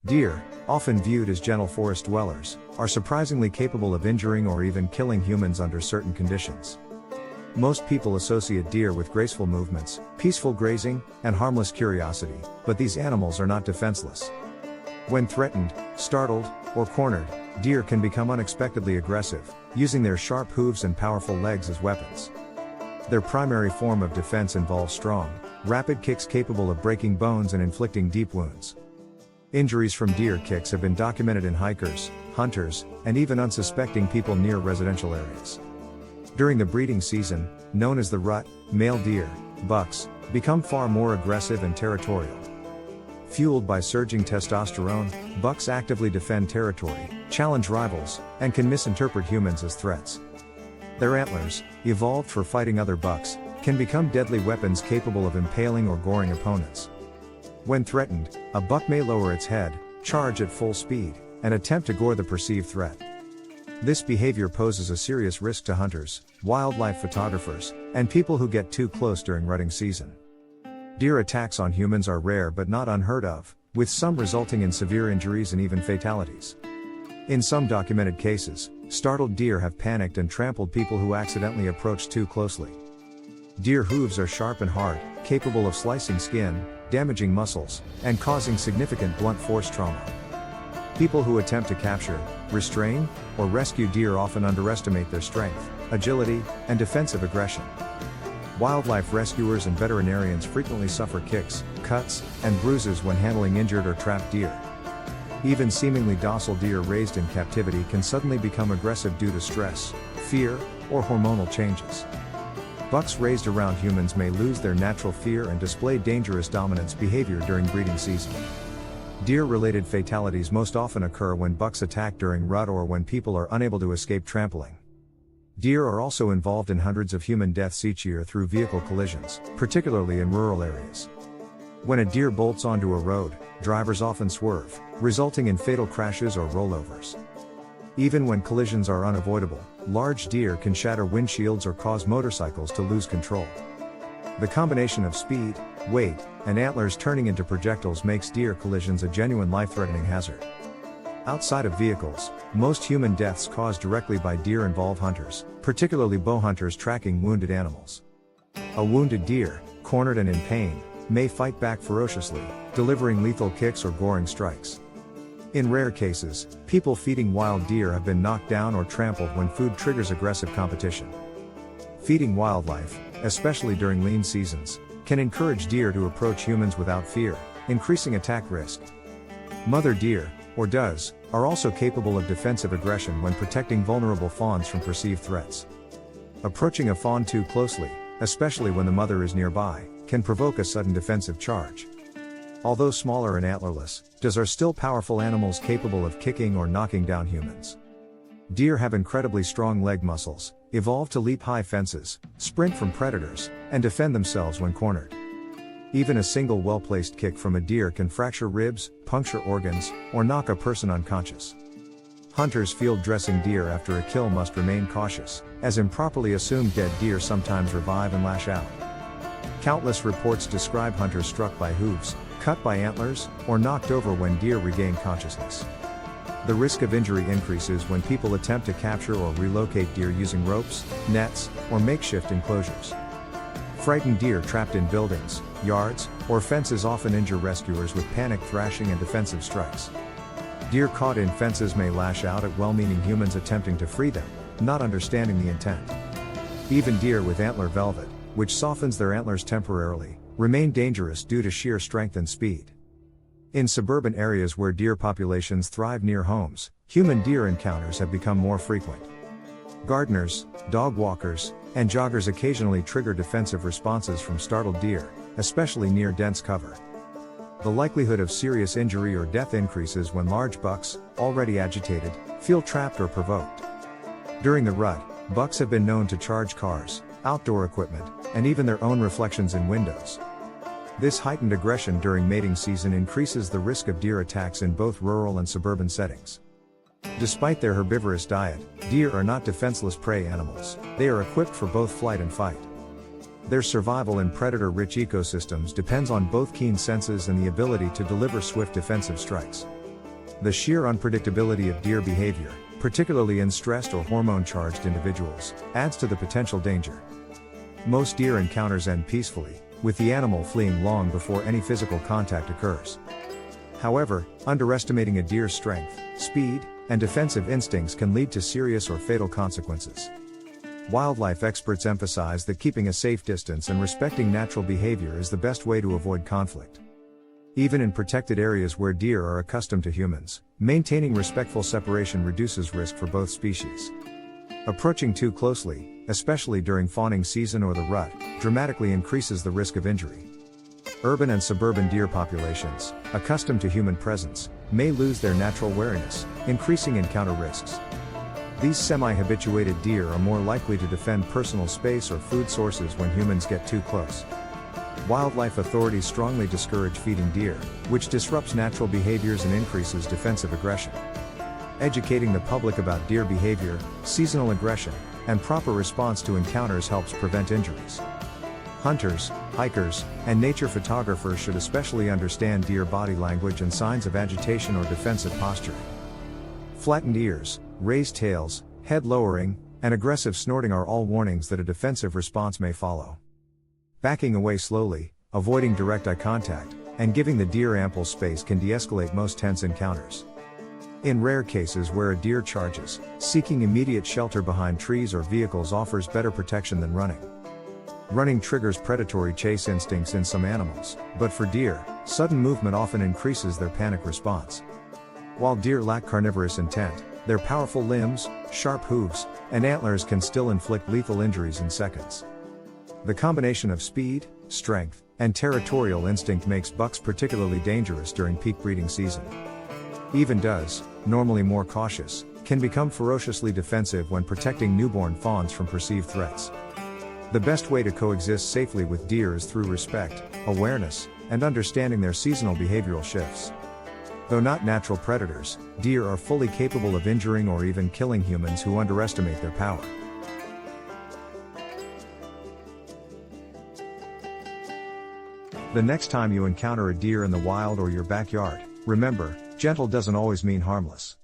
Deer, often viewed as gentle forest dwellers, are surprisingly capable of injuring or even killing humans under certain conditions. Most people associate deer with graceful movements, peaceful grazing, and harmless curiosity, but these animals are not defenseless. When threatened, startled, or cornered, deer can become unexpectedly aggressive, using their sharp hooves and powerful legs as weapons. Their primary form of defense involves strong, rapid kicks capable of breaking bones and inflicting deep wounds. Injuries from deer kicks have been documented in hikers, hunters, and even unsuspecting people near residential areas. During the breeding season, known as the rut, male deer, bucks, become far more aggressive and territorial. Fueled by surging testosterone, bucks actively defend territory, challenge rivals, and can misinterpret humans as threats. Their antlers, evolved for fighting other bucks, can become deadly weapons capable of impaling or goring opponents. When threatened, a buck may lower its head, charge at full speed, and attempt to gore the perceived threat. This behavior poses a serious risk to hunters, wildlife photographers, and people who get too close during rutting season. Deer attacks on humans are rare but not unheard of, with some resulting in severe injuries and even fatalities. In some documented cases, startled deer have panicked and trampled people who accidentally approached too closely. Deer hooves are sharp and hard, capable of slicing skin, damaging muscles, and causing significant blunt force trauma. People who attempt to capture, restrain, or rescue deer often underestimate their strength, agility, and defensive aggression. Wildlife rescuers and veterinarians frequently suffer kicks, cuts, and bruises when handling injured or trapped deer. Even seemingly docile deer raised in captivity can suddenly become aggressive due to stress, fear, or hormonal changes. Bucks raised around humans may lose their natural fear and display dangerous dominance behavior during breeding season. Deer-related fatalities most often occur when bucks attack during rut or when people are unable to escape trampling. Deer are also involved in hundreds of human deaths each year through vehicle collisions, particularly in rural areas. When a deer bolts onto a road, drivers often swerve, resulting in fatal crashes or rollovers. Even when collisions are unavoidable, large deer can shatter windshields or cause motorcycles to lose control. The combination of speed, weight, and antlers turning into projectiles makes deer collisions a genuine life-threatening hazard. Outside of vehicles, most human deaths caused directly by deer involve hunters, particularly bow hunters tracking wounded animals. A wounded deer, cornered and in pain, may fight back ferociously, delivering lethal kicks or goring strikes. In rare cases, people feeding wild deer have been knocked down or trampled when food triggers aggressive competition. Feeding wildlife, especially during lean seasons, can encourage deer to approach humans without fear, increasing attack risk. Mother deer, or does, are also capable of defensive aggression when protecting vulnerable fawns from perceived threats. Approaching a fawn too closely, especially when the mother is nearby, can provoke a sudden defensive charge. Although smaller and antlerless, does are still powerful animals capable of kicking or knocking down humans. Deer have incredibly strong leg muscles, evolved to leap high fences, sprint from predators, and defend themselves when cornered. Even a single well-placed kick from a deer can fracture ribs, puncture organs, or knock a person unconscious. Hunters field dressing deer after a kill must remain cautious, as improperly assumed dead deer sometimes revive and lash out. Countless reports describe hunters struck by hooves, cut by antlers, or knocked over when deer regain consciousness. The risk of injury increases when people attempt to capture or relocate deer using ropes, nets, or makeshift enclosures. Frightened deer trapped in buildings, yards, or fences often injure rescuers with panic thrashing and defensive strikes. Deer caught in fences may lash out at well-meaning humans attempting to free them, not understanding the intent. Even deer with antler velvet, which softens their antlers temporarily, remain dangerous due to sheer strength and speed. In suburban areas where deer populations thrive near homes, human deer encounters have become more frequent. Gardeners, dog walkers, and joggers occasionally trigger defensive responses from startled deer, especially near dense cover. The likelihood of serious injury or death increases when large bucks, already agitated, feel trapped or provoked. During the rut, bucks have been known to charge cars, outdoor equipment, and even their own reflections in windows. This heightened aggression during mating season increases the risk of deer attacks in both rural and suburban settings. Despite their herbivorous diet, deer are not defenseless prey animals. They are equipped for both flight and fight. Their survival in predator-rich ecosystems depends on both keen senses and the ability to deliver swift defensive strikes. The sheer unpredictability of deer behavior, particularly in stressed or hormone-charged individuals, adds to the potential danger. Most deer encounters end peacefully, with the animal fleeing long before any physical contact occurs. However, underestimating a deer's strength, speed, and defensive instincts can lead to serious or fatal consequences. Wildlife experts emphasize that keeping a safe distance and respecting natural behavior is the best way to avoid conflict. Even in protected areas where deer are accustomed to humans, maintaining respectful separation reduces risk for both species. Approaching too closely, especially during fawning season or the rut, dramatically increases the risk of injury. Urban and suburban deer populations, accustomed to human presence, may lose their natural wariness, increasing encounter risks. These semi-habituated deer are more likely to defend personal space or food sources when humans get too close. Wildlife authorities strongly discourage feeding deer, which disrupts natural behaviors and increases defensive aggression. Educating the public about deer behavior, seasonal aggression, and proper response to encounters helps prevent injuries. Hunters, hikers, and nature photographers should especially understand deer body language and signs of agitation or defensive posturing. Flattened ears, raised tails, head lowering, and aggressive snorting are all warnings that a defensive response may follow. Backing away slowly, avoiding direct eye contact, and giving the deer ample space can de-escalate most tense encounters. In rare cases where a deer charges, seeking immediate shelter behind trees or vehicles offers better protection than running. Running triggers predatory chase instincts in some animals, but for deer, sudden movement often increases their panic response. While deer lack carnivorous intent, their powerful limbs, sharp hooves, and antlers can still inflict lethal injuries in seconds. The combination of speed, strength, and territorial instinct makes bucks particularly dangerous during peak breeding season. Even does, normally more cautious, can become ferociously defensive when protecting newborn fawns from perceived threats. The best way to coexist safely with deer is through respect, awareness, and understanding their seasonal behavioral shifts. Though not natural predators, deer are fully capable of injuring or even killing humans who underestimate their power. The next time you encounter a deer in the wild or your backyard, remember, gentle doesn't always mean harmless.